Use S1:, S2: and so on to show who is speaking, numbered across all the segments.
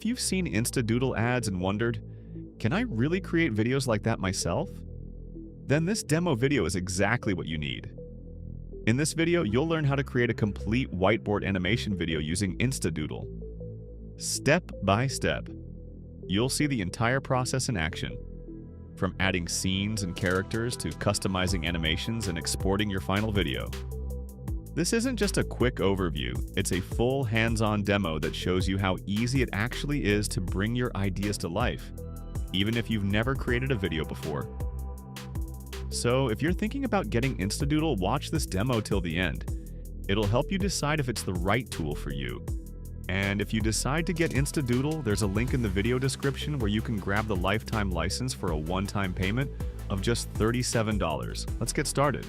S1: you've seen InstaDoodle ads and wondered, can I really create videos like that myself? Then this demo video is exactly what you need. In this video, you'll learn how to create a complete whiteboard animation video using InstaDoodle. Step by step, you'll see the entire process in action, from adding scenes and characters to customizing animations and exporting your final video. This isn't just a quick overview, it's a full hands-on demo that shows you how easy it actually is to bring your ideas to life, even if you've never created a video before. So if you're thinking about getting InstaDoodle, watch this demo till the end. It'll help you decide if it's the right tool for you. And if you decide to get InstaDoodle, there's a link in the video description where you can grab the lifetime license for a one-time payment of just $37. Let's get started.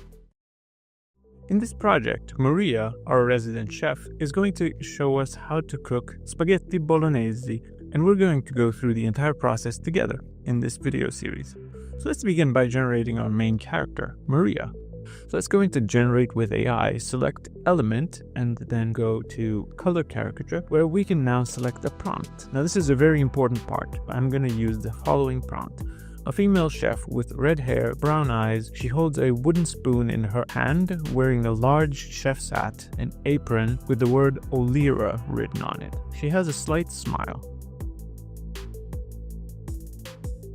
S2: In this project, Maria, our resident chef, is going to show us how to cook spaghetti bolognese, and we're going to go through the entire process together in this video series. So let's begin by generating our main character, Maria. So let's go into Generate with AI, select Element, and then go to Color Caricature, where we can now select a prompt. Now this is a very important part. I'm going to use the following prompt. A female chef with red hair, brown eyes. She holds a wooden spoon in her hand, wearing a large chef's hat, an apron with the word Olira written on it. She has a slight smile.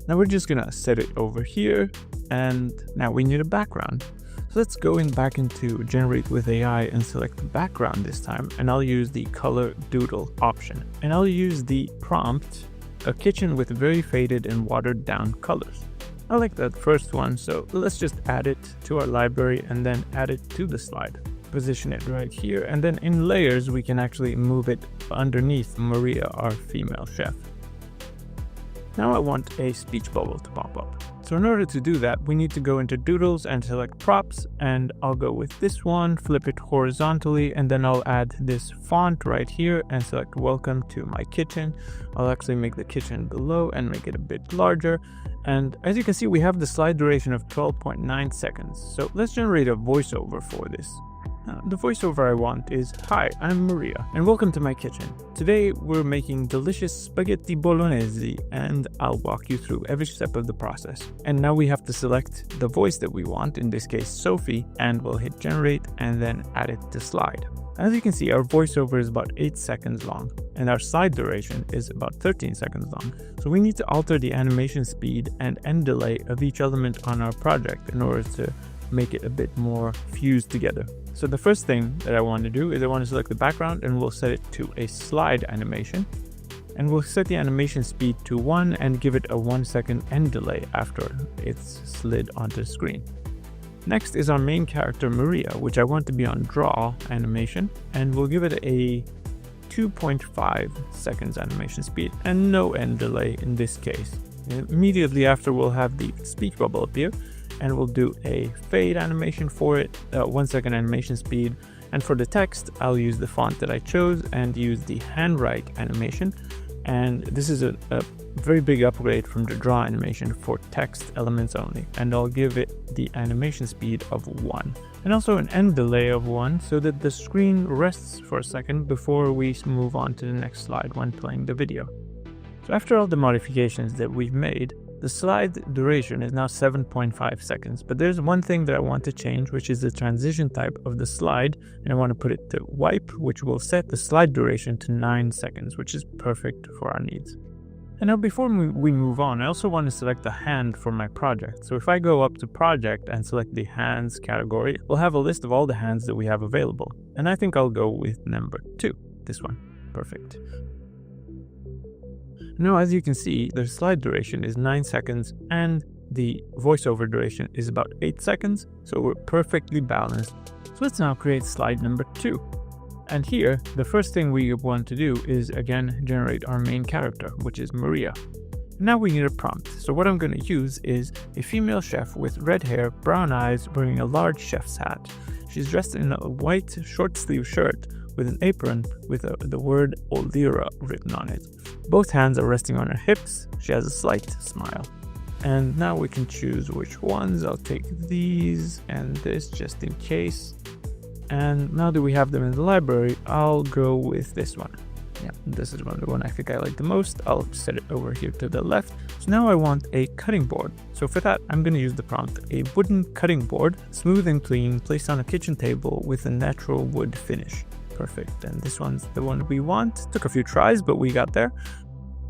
S2: Now we're just gonna set it over here, and now we need a background. So let's go back into Generate with AI and select background this time, and I'll use the Color Doodle option. And I'll use the prompt, a kitchen with very faded and watered down colors. I like that first one, so let's just add it to our library and then add it to the slide. Position it right here, and then in layers we can actually move it underneath Maria, our female chef. Now I want a speech bubble to pop up. So in order to do that, we need to go into Doodles and select Props, and I'll go with this one, flip it horizontally, and then I'll add this font right here and select Welcome to my kitchen. I'll actually make the kitchen below and make it a bit larger. And as you can see, we have the slide duration of 12.9 seconds. So let's generate a voiceover for this. The voiceover I want is, "Hi, I'm Maria, and welcome to my kitchen. Today we're making delicious spaghetti bolognese, and I'll walk you through every step of the process." And now we have to select the voice that we want, in this case Sophie, and we'll hit generate and then add it to slide. As you can see, our voiceover is about 8 seconds long, and our slide duration is about 13 seconds long. So we need to alter the animation speed and end delay of each element on our project in order to make it a bit more fused together. So the first thing that I want to do is I want to select the background, and we'll set it to a slide animation. And we'll set the animation speed to 1 and give it a 1 second end delay after it's slid onto the screen. Next is our main character Maria, which I want to be on draw animation, and we'll give it a 2.5 seconds animation speed and no end delay in this case. Immediately after, we'll have the speech bubble appear, and we'll do a fade animation for it, 1 second animation speed. And for the text, I'll use the font that I chose and use the handwrite animation. And this is a very big upgrade from the draw animation for text elements only. And I'll give it the animation speed of 1. And also an end delay of 1, so that the screen rests for a second before we move on to the next slide when playing the video. So after all the modifications that we've made, the slide duration is now 7.5 seconds, but there's one thing that I want to change, which is the transition type of the slide, and I want to put it to wipe, which will set the slide duration to 9 seconds, which is perfect for our needs. And now before we move on, I also want to select a hand for my project. So if I go up to Project and select the Hands category, we'll have a list of all the hands that we have available. And I think I'll go with number 2, this one. Perfect. Now, as you can see, the slide duration is 9 seconds and the voiceover duration is about 8 seconds, so we're perfectly balanced. So let's now create slide number 2. And here, the first thing we want to do is again generate our main character, which is Maria. Now we need a prompt. So what I'm going to use is a female chef with red hair, brown eyes, wearing a large chef's hat. She's dressed in a white short sleeve shirt with an apron with the word Olira written on it. Both hands are resting on her hips. She has a slight smile. And now we can choose which ones. I'll take these and this just in case. And now that we have them in the library, I'll go with this one. Yeah, this is the one I think I like the most. I'll set it over here to the left. So now I want a cutting board. So for that, I'm going to use the prompt, a wooden cutting board, smooth and clean, placed on a kitchen table with a natural wood finish. Perfect. And this one's the one we want. Took a few tries, but we got there.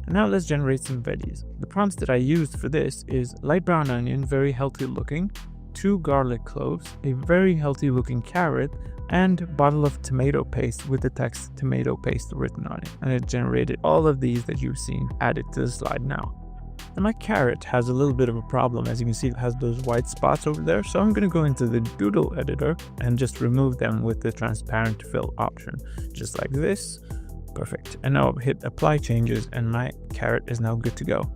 S2: And now let's generate some veggies. The prompts that I used for this is light brown onion, very healthy looking, 2 garlic cloves, a very healthy looking carrot, and bottle of tomato paste with the text tomato paste written on it. And it generated all of these that you've seen added to the slide now. And my carrot has a little bit of a problem. As you can see, it has those white spots over there. So I'm going to go into the Doodle editor and just remove them with the transparent fill option, just like this. Perfect. And now I'll hit apply changes and my carrot is now good to go.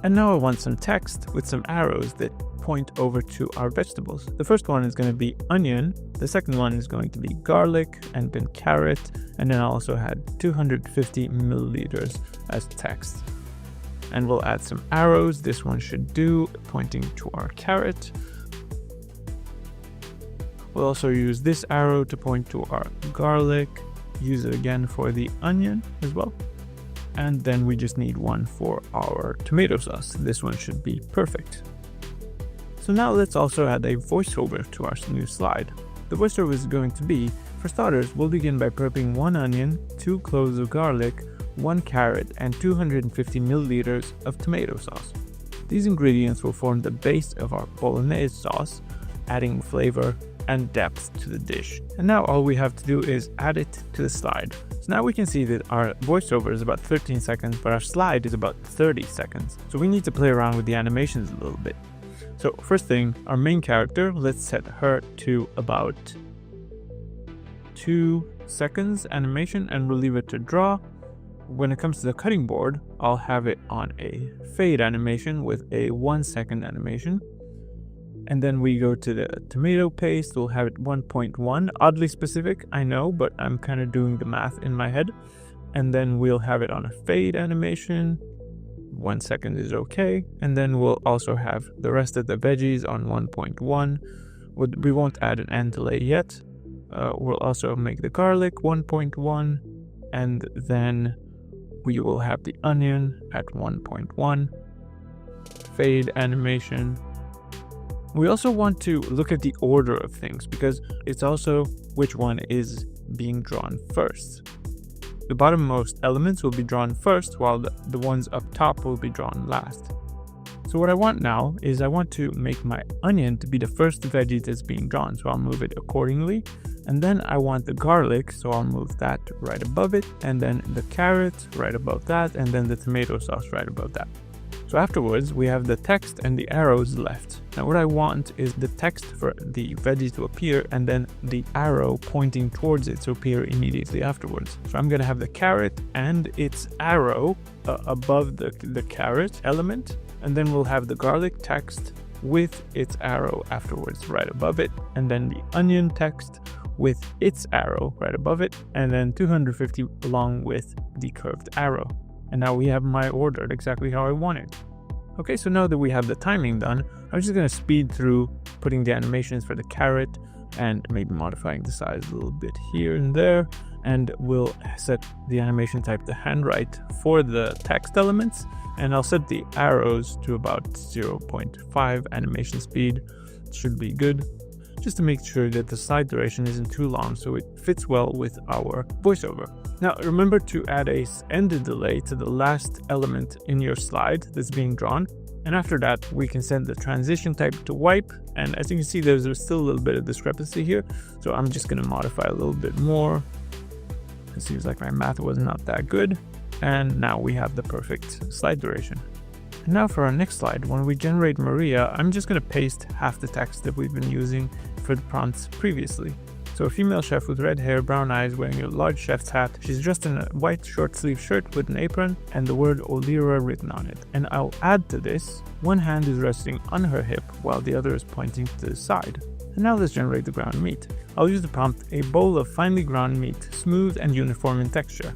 S2: And now I want some text with some arrows that point over to our vegetables. The first one is going to be onion. The second one is going to be garlic and then carrot. And then I also had 250 milliliters as text. And we'll add some arrows. This one should do, pointing to our carrot. We'll also use this arrow to point to our garlic. Use it again for the onion as well. And then we just need one for our tomato sauce. This one should be perfect. So now let's also add a voiceover to our new slide. The voiceover is going to be, for starters, we'll begin by prepping 1 onion, 2 cloves of garlic, 1 carrot, and 250 milliliters of tomato sauce. These ingredients will form the base of our bolognese sauce, adding flavor and depth to the dish. And now all we have to do is add it to the slide. So now we can see that our voiceover is about 13 seconds, but our slide is about 30 seconds. So we need to play around with the animations a little bit. So first thing, our main character, let's set her to about 2 seconds animation and we'll leave it to draw. When it comes to the cutting board, I'll have it on a fade animation with a 1 second animation. And then we go to the tomato paste, we'll have it 1.1, oddly specific, I know, but I'm kind of doing the math in my head. And then we'll have it on a fade animation, 1 second is okay. And then we'll also have the rest of the veggies on 1.1. We won't add an end delay yet. We'll also make the garlic 1.1, and then we will have the onion at 1.1, fade animation. We also want to look at the order of things because it's also which one is being drawn first. The bottommost elements will be drawn first while the ones up top will be drawn last. So what I want now is I want to make my onion to be the first veggie that's being drawn. So I'll move it accordingly. And then I want the garlic, so I'll move that right above it. And then the carrot right above that. And then the tomato sauce right above that. So afterwards, we have the text and the arrows left. Now what I want is the text for the veggies to appear and then the arrow pointing towards it to appear immediately afterwards. So I'm going to have the carrot and its arrow above the carrot element. And then we'll have the garlic text with its arrow afterwards right above it. And then the onion text with its arrow right above it. And then 250 along with the curved arrow. And now we have my order exactly how I want it. Okay, so now that we have the timing done, I'm just going to speed through putting the animations for the carrot and maybe modifying the size a little bit here and there. And we'll set the animation type to handwrite for the text elements. And I'll set the arrows to about 0.5 animation speed. It should be good. Just to make sure that the slide duration isn't too long so it fits well with our voiceover. Now remember to add a end delay to the last element in your slide that's being drawn. And after that, we can set the transition type to wipe. And as you can see, there's still a little bit of discrepancy here. So I'm just going to modify a little bit more. It seems like my math was not that good. And now we have the perfect slide duration. And now for our next slide, when we generate Maria, I'm just going to paste half the text that we've been using for the prompts previously. So a female chef with red hair, brown eyes, wearing a large chef's hat. She's dressed in a white short sleeve shirt with an apron and the word Olira written on it. And I'll add to this, one hand is resting on her hip while the other is pointing to the side. And now let's generate the ground meat. I'll use the prompt, a bowl of finely ground meat, smooth and uniform in texture.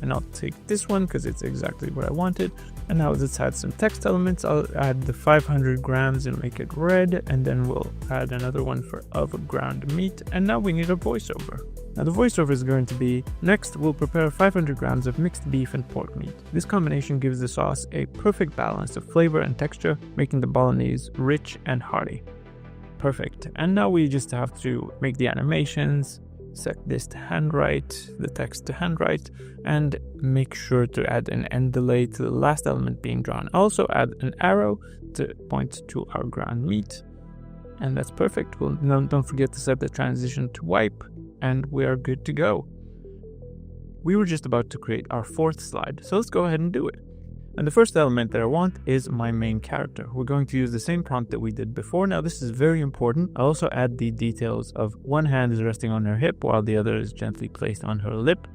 S2: and I'll take this one because it's exactly what I wanted. And now let's add some text elements. I'll add the 500 grams and make it red, and then we'll add another one of ground meat. And now we need a voiceover. Now the voiceover is going to be, next we'll prepare 500 grams of mixed beef and pork meat. This combination gives the sauce a perfect balance of flavor and texture, making the bolognese rich and hearty. Perfect. And now we just have to make the animations, set this to handwrite, the text to handwrite, and make sure to add an end delay to the last element being drawn. Also add an arrow to point to our ground meat. And that's perfect. Well, don't forget to set the transition to wipe, and we are good to go. We were just about to create our fourth slide, so let's go ahead and do it. And the first element that I want is my main character. We're going to use the same prompt that we did before. Now this is very important. I also add the details of one hand is resting on her hip while the other is gently placed on her lip.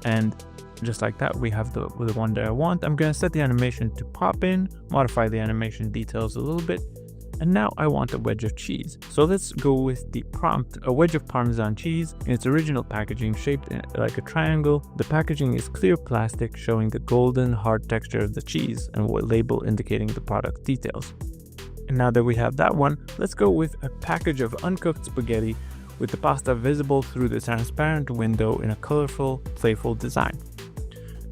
S2: And just like that, we have the one that I want. I'm going to set the animation to pop in, modify the animation details a little bit. And now I want a wedge of cheese. So let's go with the prompt, a wedge of Parmesan cheese in its original packaging shaped like a triangle. The packaging is clear plastic showing the golden hard texture of the cheese and a label indicating the product details. And now that we have that one, let's go with a package of uncooked spaghetti with the pasta visible through the transparent window in a colorful, playful design.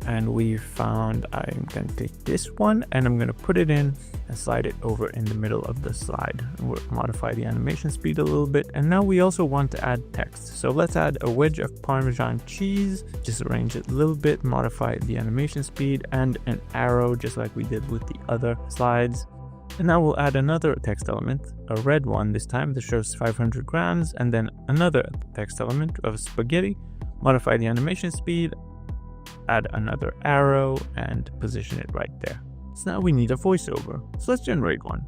S2: And we found, I'm going to take this one and I'm going to put it in and slide it over in the middle of the slide. We'll modify the animation speed a little bit. And now we also want to add text. So let's add a wedge of Parmesan cheese, just arrange it a little bit, modify the animation speed, and an arrow just like we did with the other slides. And now we'll add another text element, a red one this time that shows 500 grams, and then another text element of spaghetti, modify the animation speed, add another arrow, and position it right there. So now we need a voiceover, so let's generate one.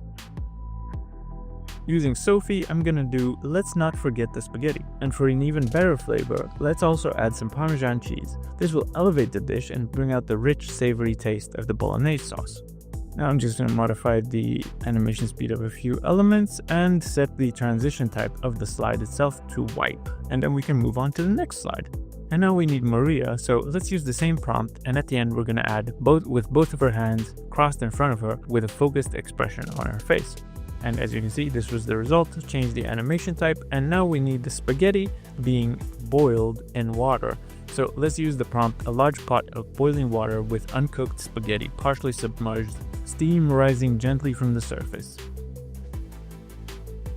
S2: Using Sophie, I'm gonna do let's not forget the spaghetti. And for an even better flavor, let's also add some Parmesan cheese. This will elevate the dish and bring out the rich, savory taste of the bolognese sauce. Now I'm just gonna modify the animation speed of a few elements and set the transition type of the slide itself to wipe. And then we can move on to the next slide. And now we need Maria, so let's use the same prompt, and at the end we're gonna add both of her hands crossed in front of her with a focused expression on her face. And as you can see, this was the result. Change the animation type, and now we need the spaghetti being boiled in water. So let's use the prompt, a large pot of boiling water with uncooked spaghetti partially submerged, steam rising gently from the surface.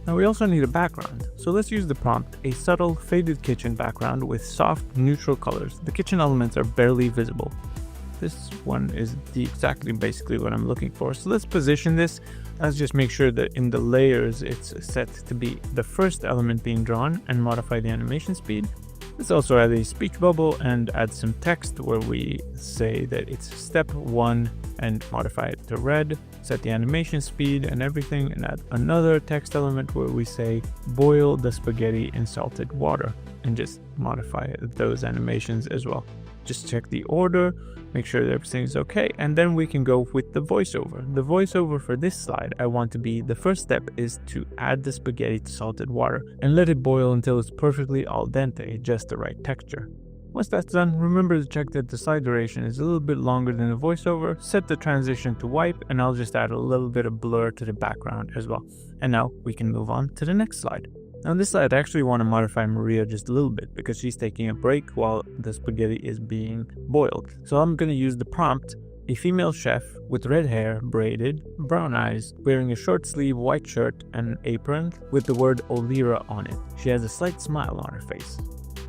S2: Now we also need a background, so let's use the prompt, a subtle faded kitchen background with soft neutral colors. The kitchen elements are barely visible. This one is basically what I'm looking for. So let's position this. Let's just make sure that in the layers it's set to be the first element being drawn and modify the animation speed. Let's also add a speech bubble and add some text where we say that it's step 1 and modify it to red. Set the animation speed and everything, and add another text element where we say boil the spaghetti in salted water, and just modify those animations as well. Just check the order, make sure that everything is okay, and then we can go with the voiceover. The voiceover for this slide, I want to be, the first step is to add the spaghetti to salted water and let it boil until it's perfectly al dente, just the right texture. Once that's done, remember to check that the slide duration is a little bit longer than the voiceover, set the transition to wipe, and I'll just add a little bit of blur to the background as well. And now we can move on to the next slide. Now on this slide, I actually want to modify Maria just a little bit because she's taking a break while the spaghetti is being boiled. So I'm going to use the prompt, a female chef with red hair, braided, brown eyes, wearing a short sleeve white shirt and an apron with the word Olira on it. She has a slight smile on her face.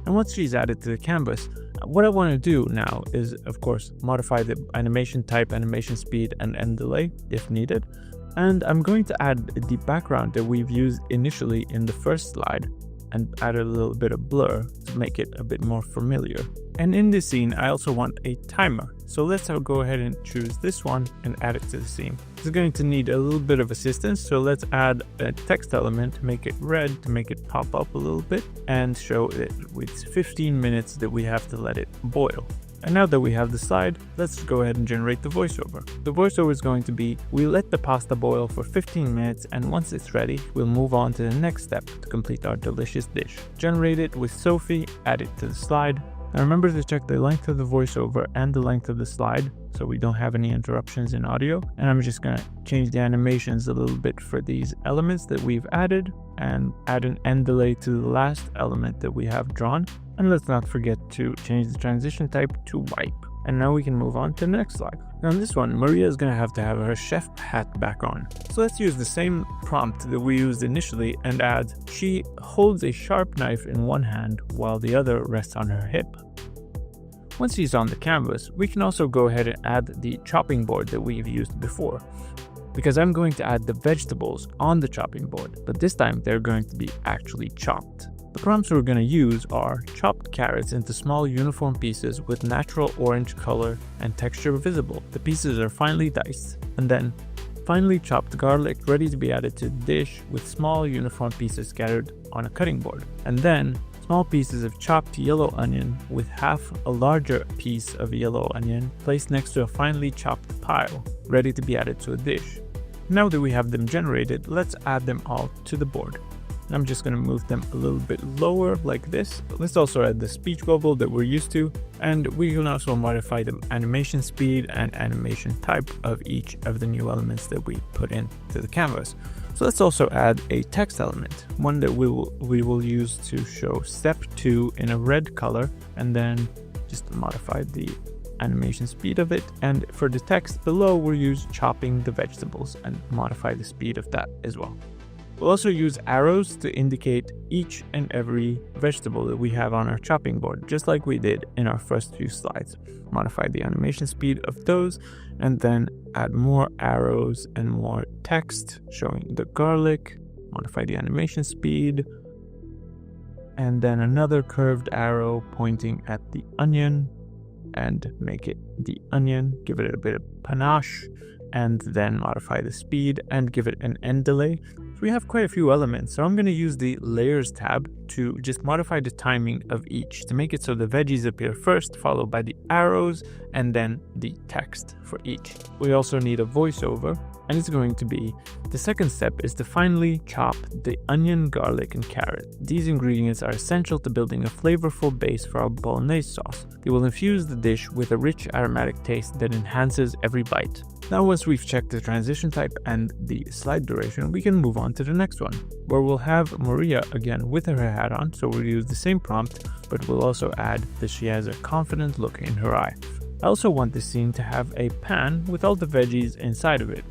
S2: And once she's added to the canvas, what I want to do now is, of course, modify the animation type, animation speed, and end delay if needed. And I'm going to add the background that we've used initially in the first slide and add a little bit of blur to make it a bit more familiar. And in this scene, I also want a timer. So let's go ahead and choose this one and add it to the scene. It's going to need a little bit of assistance, so let's add a text element, make it red to make it pop up a little bit, and show it with 15 minutes that we have to let it boil. And now that we have the slide, let's go ahead and generate the voiceover. The voiceover is going to be, we let the pasta boil for 15 minutes, and once it's ready, we'll move on to the next step to complete our delicious dish. Generate it with Sophie, add it to the slide, Now remember to check the length of the voiceover and the length of the slide so we don't have any interruptions in audio. And I'm just going to change the animations a little bit for these elements that we've added and add an end delay to the last element that we have drawn. And let's not forget to change the transition type to wipe. And now we can move on to the next slide. Now on this one, Maria is going to have her chef hat back on. So let's use the same prompt that we used initially and add, she holds a sharp knife in one hand while the other rests on her hip. Once she's on the canvas, we can also go ahead and add the chopping board that we've used before, because I'm going to add the vegetables on the chopping board, but this time they're going to be actually chopped. The prompts we're going to use are chopped carrots into small uniform pieces with natural orange color and texture visible. The pieces are finely diced, and then finely chopped garlic ready to be added to the dish with small uniform pieces scattered on a cutting board, and then small pieces of chopped yellow onion with half a larger piece of yellow onion placed next to a finely chopped pile, ready to be added to a dish. Now that we have them generated, let's add them all to the board. I'm just going to move them a little bit lower like this. Let's also add the speech bubble that we're used to, and we can also modify the animation speed and animation type of each of the new elements that we put into the canvas. So let's also add a text element, one that we will use to show step 2 in a red color, and then just modify the animation speed of it. And for the text below, we'll use chopping the vegetables and modify the speed of that as well. We'll also use arrows to indicate each and every vegetable that we have on our chopping board, just like we did in our first few slides. Modify the animation speed of those, and then add more arrows and more text showing the garlic. Modify the animation speed, and then another curved arrow pointing at the onion, and make it the onion. Give it a bit of panache, and then modify the speed and give it an end delay. So we have quite a few elements, so I'm going to use the layers tab to just modify the timing of each to make it so the veggies appear first, followed by the arrows, and then the text for each. We also need a voiceover, and it's going to be, the second step is to finely chop the onion, garlic, and carrot. These ingredients are essential to building a flavorful base for our bolognese sauce. They will infuse the dish with a rich aromatic taste that enhances every bite. Now once we've checked the transition type and the slide duration, we can move on to the next one, where we'll have Maria again with her hat on, so we'll use the same prompt, but we'll also add that she has a confident look in her eye. I also want this scene to have a pan with all the veggies inside of it.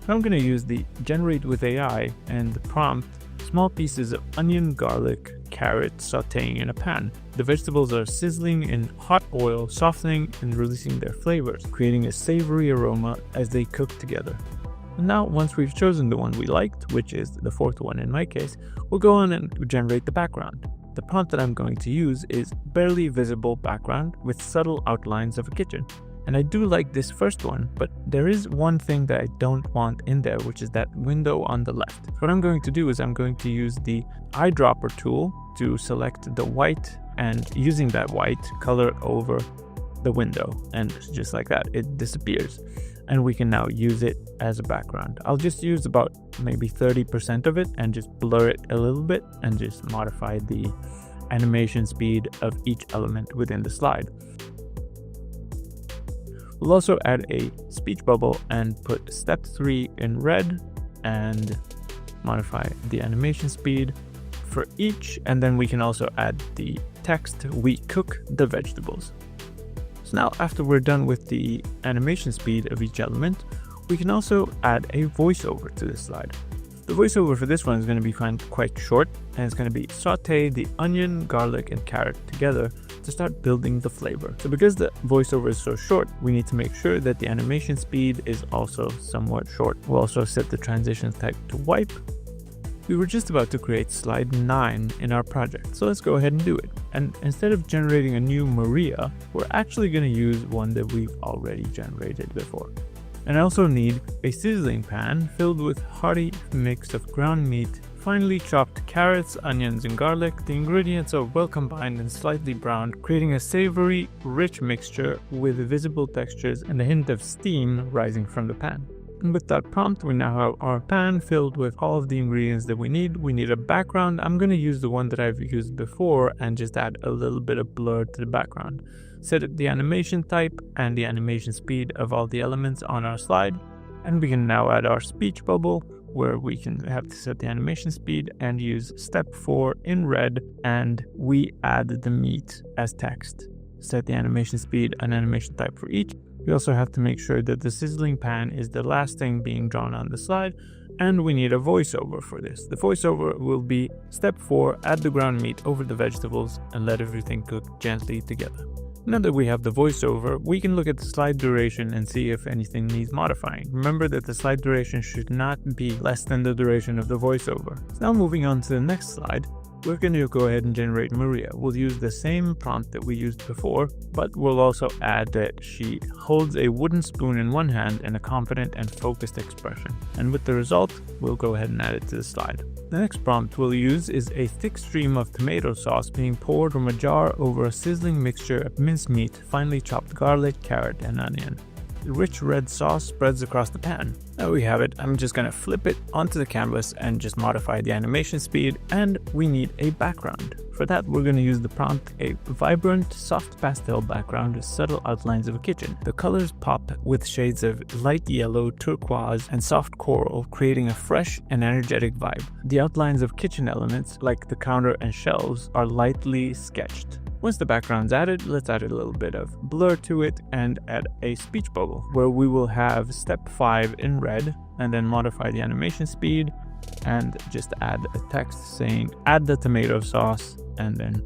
S2: I'm going to use the generate with AI and the prompt, small pieces of onion, garlic, carrot sauteing in a pan. The vegetables are sizzling in hot oil, softening and releasing their flavors, creating a savory aroma as they cook together. And now, once we've chosen the one we liked, which is the fourth one in my case, we'll go on and generate the background. The prompt that I'm going to use is barely visible background with subtle outlines of a kitchen. And I do like this first one, but there is one thing that I don't want in there, which is that window on the left. So what I'm going to do is I'm going to use the eyedropper tool to select the white, and using that white, color over the window, and just like that, it disappears. And we can now use it as a background. I'll just use about maybe 30% of it and just blur it a little bit and just modify the animation speed of each element within the slide. We'll also add a speech bubble and put step 3 in red and modify the animation speed for each, and then we can also add the text, we cook the vegetables. So now after we're done with the animation speed of each element, we can also add a voiceover to this slide. The voiceover for this one is going to be quite short, and it's going to be saute the onion, garlic, and carrot together to start building the flavor. So because the voiceover is so short, we need to make sure that the animation speed is also somewhat short. We'll also set the transition type to wipe. We were just about to create slide 9 in our project, so let's go ahead and do it. And instead of generating a new Maria, we're actually going to use one that we've already generated before. And I also need a sizzling pan filled with hearty mix of ground meat, finely chopped carrots, onions, and garlic. The ingredients are well combined and slightly browned, creating a savory, rich mixture with visible textures and a hint of steam rising from the pan. And with that prompt, we now have our pan filled with all of the ingredients that we need. We need a background. I'm going to use the one that I've used before and just add a little bit of blur to the background. Set the animation type and the animation speed of all the elements on our slide. And we can now add our speech bubble, where we can have to set the animation speed and use step 4 in red, and we add the meat as text. Set the animation speed and animation type for each. We also have to make sure that the sizzling pan is the last thing being drawn on the slide, and we need a voiceover for this. The voiceover will be step 4, add the ground meat over the vegetables and let everything cook gently together. Now that we have the voiceover, we can look at the slide duration and see if anything needs modifying. Remember that the slide duration should not be less than the duration of the voiceover. So now moving on to the next slide, we're going to go ahead and generate Maria. We'll use the same prompt that we used before, but we'll also add that she holds a wooden spoon in one hand and a confident and focused expression. And with the result, we'll go ahead and add it to the slide. The next prompt we'll use is a thick stream of tomato sauce being poured from a jar over a sizzling mixture of mincemeat, finely chopped garlic, carrot, and onion. The rich red sauce spreads across the pan. There we have it. I'm just going to flip it onto the canvas and just modify the animation speed, and we need a background. For that, we're going to use the prompt, a vibrant, soft pastel background with subtle outlines of a kitchen. The colors pop with shades of light yellow, turquoise, and soft coral, creating a fresh and energetic vibe. The outlines of kitchen elements, like the counter and shelves, are lightly sketched. Once the background's added, let's add a little bit of blur to it and add a speech bubble, where we will have step 5 in red, and then modify the animation speed and just add a text saying add the tomato sauce, and then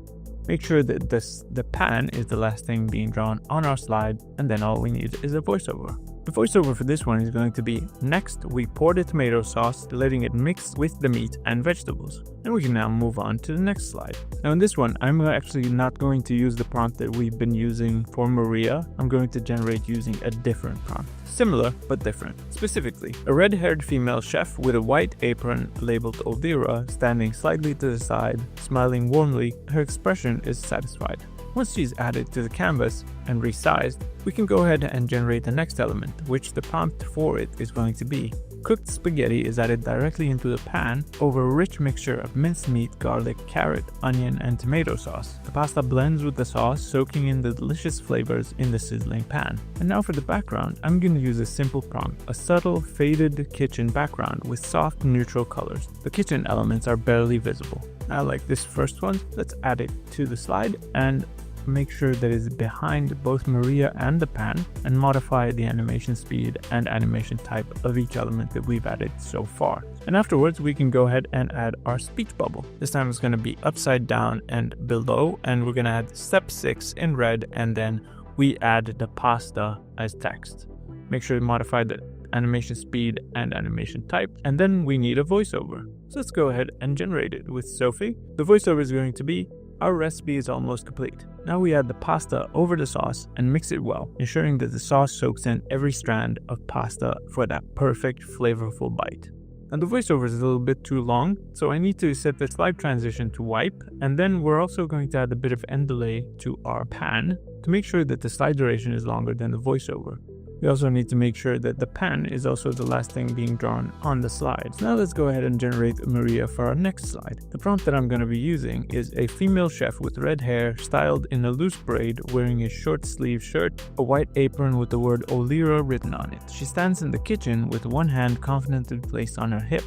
S2: make sure that the pan is the last thing being drawn on our slide, and then all we need is a voiceover. The voiceover for this one is going to be, next we pour the tomato sauce, letting it mix with the meat and vegetables. And we can now move on to the next slide. Now in this one, I'm actually not going to use the prompt that we've been using for Maria. I'm going to generate using a different prompt. Similar, but different. Specifically, a red-haired female chef with a white apron labeled Olvira, standing slightly to the side, smiling warmly. Her expression is satisfied. Once she's added to the canvas and resized, we can go ahead and generate the next element, which the prompt for it is going to be. Cooked spaghetti is added directly into the pan over a rich mixture of mincemeat, garlic, carrot, onion, and tomato sauce. The pasta blends with the sauce, soaking in the delicious flavors in the sizzling pan. And now for the background, I'm going to use a simple prompt, a subtle faded kitchen background with soft neutral colors. The kitchen elements are barely visible. Now, like this first one, let's add it to the slide and make sure that it's behind both Maria and the pan, and modify the animation speed and animation type of each element that we've added so far. And afterwards, we can go ahead and add our speech bubble. This time it's going to be upside down and below, and we're going to add step 6 in red, and then we add the pasta as text. Make sure to modify the animation speed and animation type, and then we need a voiceover. So let's go ahead and generate it with Sophie. The voiceover is going to be, our recipe is almost complete. Now we add the pasta over the sauce and mix it well, ensuring that the sauce soaks in every strand of pasta for that perfect flavorful bite. And the voiceover is a little bit too long, so I need to set the slide transition to wipe, and then we're also going to add a bit of end delay to our pan to make sure that the slide duration is longer than the voiceover. We also need to make sure that the pan is also the last thing being drawn on the slide. So now let's go ahead and generate Maria for our next slide. The prompt that I'm going to be using is a female chef with red hair styled in a loose braid, wearing a short sleeve shirt, a white apron with the word Olira written on it. She stands in the kitchen with one hand confidently placed on her hip.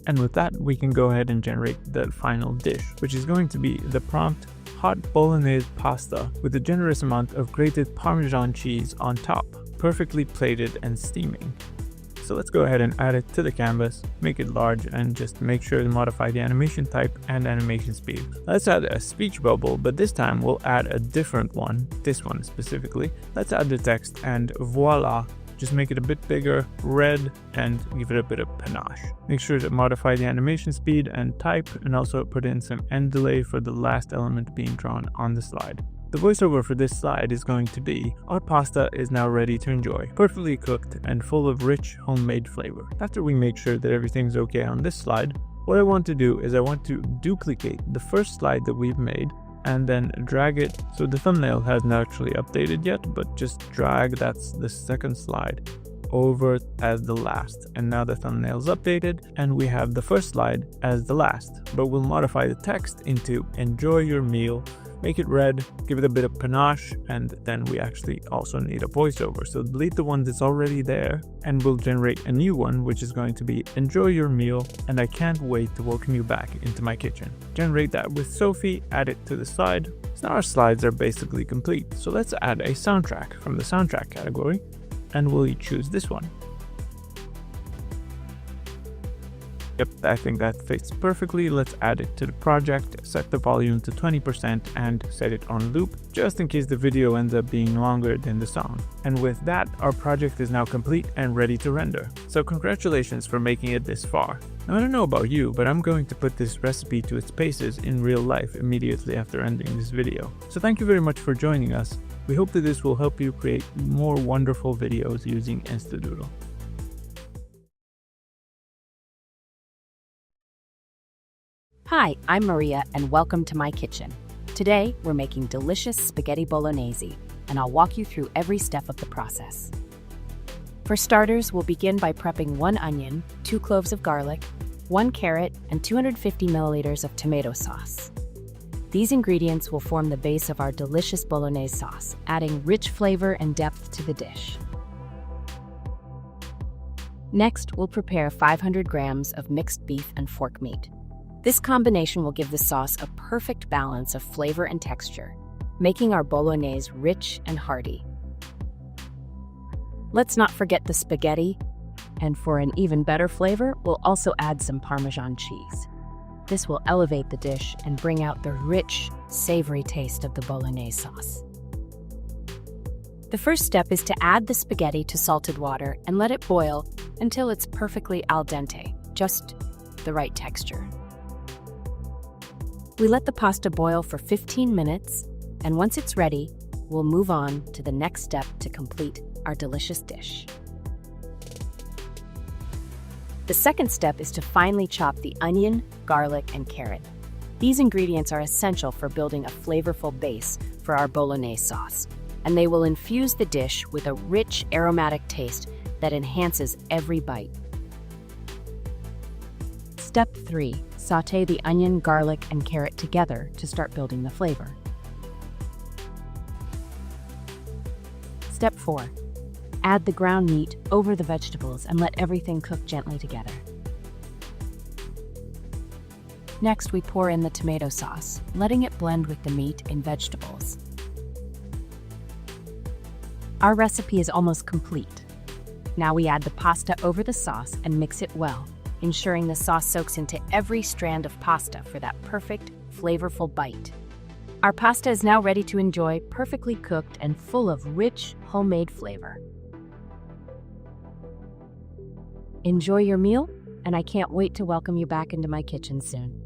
S2: And with that, we can go ahead and generate the final dish, which is going to be the prompt, hot bolognese pasta with a generous amount of grated Parmesan cheese on top, perfectly plated and steaming. So let's go ahead and add it to the canvas, make it large, and just make sure to modify the animation type and animation speed. Let's add a speech bubble, but this time we'll add a different one, this one specifically. Let's add the text, and voila! Just make it a bit bigger, red, and give it a bit of panache. Make sure to modify the animation speed and type, and also put in some end delay for the last element being drawn on the slide. The voiceover for this slide is going to be, our pasta is now ready to enjoy, perfectly cooked and full of rich homemade flavor. After we make sure that everything's okay on this slide, what I want to do is I want to duplicate the first slide that we've made and then drag it. So the thumbnail hasn't actually updated yet, but just drag, that's the second slide, over as the last. And now the thumbnail's updated and we have the first slide as the last, but we'll modify the text into enjoy your meal, make it red, give it a bit of panache, and then we actually also need a voiceover. So delete the one that's already there and we'll generate a new one, which is going to be enjoy your meal and I can't wait to welcome you back into my kitchen. Generate that with Sophie, add it to the slide. So now our slides are basically complete. So let's add a soundtrack from the soundtrack category and we'll choose this one. Yep, I think that fits perfectly. Let's add it to the project, set the volume to 20% and set it on loop, just in case the video ends up being longer than the song. And with that, our project is now complete and ready to render. So congratulations for making it this far. Now I don't know about you, but I'm going to put this recipe to its paces in real life immediately after ending this video. So thank you very much for joining us. We hope that this will help you create more wonderful videos using InstaDoodle.
S3: Hi, I'm Maria and welcome to my kitchen. Today, we're making delicious spaghetti bolognese, and I'll walk you through every step of the process. For starters, we'll begin by prepping 1 onion, 2 cloves of garlic, 1 carrot, and 250 milliliters of tomato sauce. These ingredients will form the base of our delicious bolognese sauce, adding rich flavor and depth to the dish. Next, we'll prepare 500 grams of mixed beef and fork meat. This combination will give the sauce a perfect balance of flavor and texture, making our bolognese rich and hearty. Let's not forget the spaghetti, and for an even better flavor, we'll also add some Parmesan cheese. This will elevate the dish and bring out the rich, savory taste of the bolognese sauce. The first step is to add the spaghetti to salted water and let it boil until it's perfectly al dente, just the right texture. We let the pasta boil for 15 minutes, and once it's ready, we'll move on to the next step to complete our delicious dish. The second step is to finely chop the onion, garlic, and carrot. These ingredients are essential for building a flavorful base for our bolognese sauce, and they will infuse the dish with a rich, aromatic taste that enhances every bite. Step 3. Sauté the onion, garlic, and carrot together to start building the flavor. Step 4. Add the ground meat over the vegetables and let everything cook gently together. Next, we pour in the tomato sauce, letting it blend with the meat and vegetables. Our recipe is almost complete. Now we add the pasta over the sauce and mix it well, ensuring the sauce soaks into every strand of pasta for that perfect, flavorful bite. Our pasta is now ready to enjoy, perfectly cooked and full of rich, homemade flavor. Enjoy your meal, and I can't wait to welcome you back into my kitchen soon.